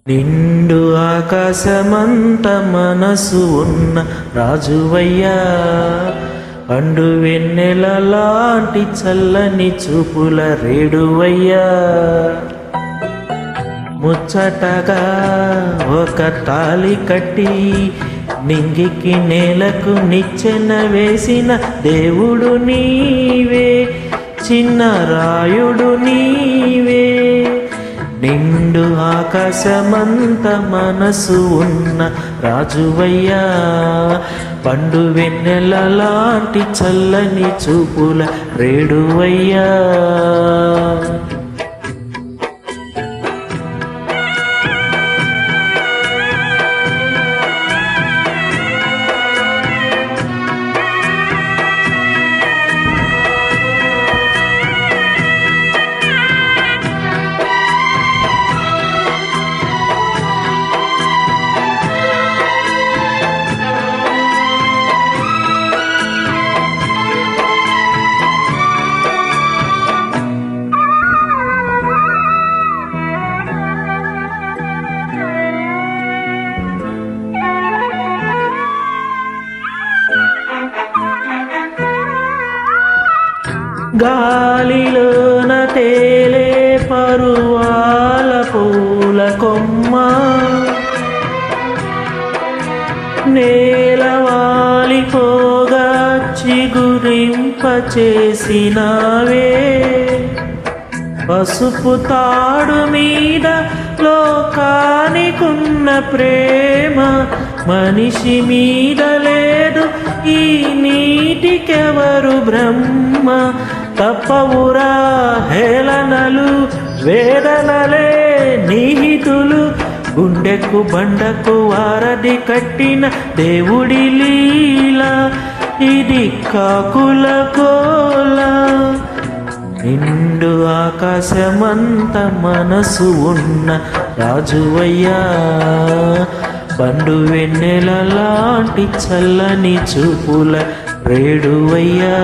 నిండు ఆకాశమంత మనసు ఉన్న రాజువయ్యా, పండు వెన్నెల లాంటి చల్లని చూపుల రేడువయ్యా. ముచ్చటగా ఒక తాళి కట్టి నింగికి నేలకు నిచ్చెన వేసిన దేవుడు నీవే, చిన్న రాయుడు నీవే. నిండు ఆకాశమంత మనసు ఉన్న రాజువయ్యా, పండు వెన్నెల లాంటి చల్లని చూపుల రేడువయ్యా. గాలిలోన తేలే పరువాల పూల కొమ్మ, నేలవాలిపోగా చిగురింప చేసినావే. పసుపు తాడు మీద లోకానికున్న ప్రేమ మనిషి మీద లేదు, ఈ నీటికెవరు బ్రహ్మ. తప్పవురా హేళనలు, వేదనలే నిహితులు, గుండెకు బండకు వారధి కట్టిన దేవుడి లీల, ఇది కాకుల కోల. నిండు ఆకాశమంత మనసు ఉన్న రాజువయ్యా, పండు వెన్నెల లాంటి చల్లని చూపుల రేడువయ్యా.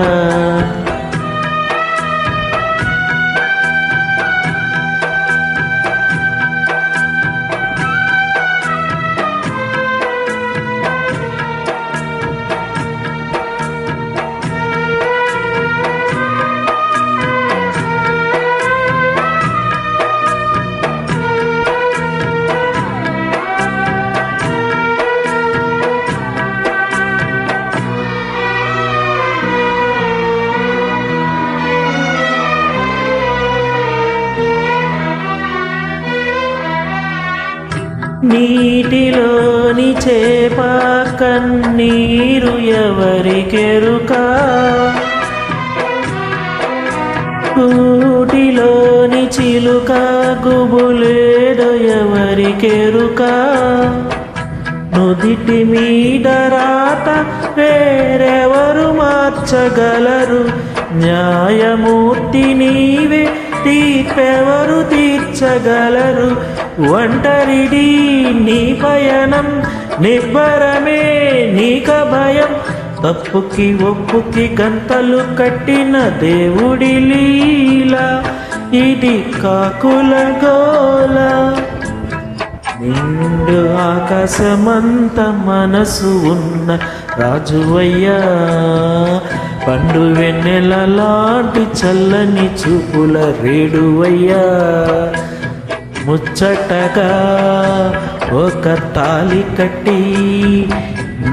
నీటిలోని చేప కన్నీరు ఎవరికెరుక, కూటిలోని చిలుక గుబులేదో ఎవరికెరుక. నుదిటి మీద రాత వేరెవరు మార్చగలరు, న్యాయమూర్తి నీవే, తీర్పెవరు తీర్చగలరు. ఒంటరిది నీ పయనం, నిబ్బరమే నీక భయం, తప్పుకి ఒప్పుకి గంతలు కట్టిన దేవుడి లీల, ఇది కాకుల గోల. నిండు ఆకాశమంత మనసు ఉన్న రాజువయ్యా, పండు వెన్నెల లాంటి చల్లని చూపుల రేడువయ్యా. ముచ్చటగా ఒక తాళి కట్టి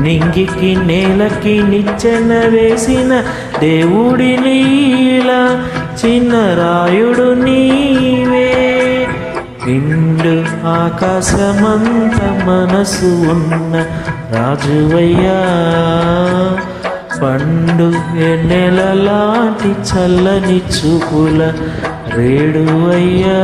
నింగికి నేలకి నిచ్చెన వేసిన దేవుడి లీల, చిన్న రాయుడు నీవే. నిండు ఆకాశమంత మనసు ఉన్న రాజువయ్యా, పండు వెన్నెల లాంటి చల్లని చూపుల రేడువయ్యా.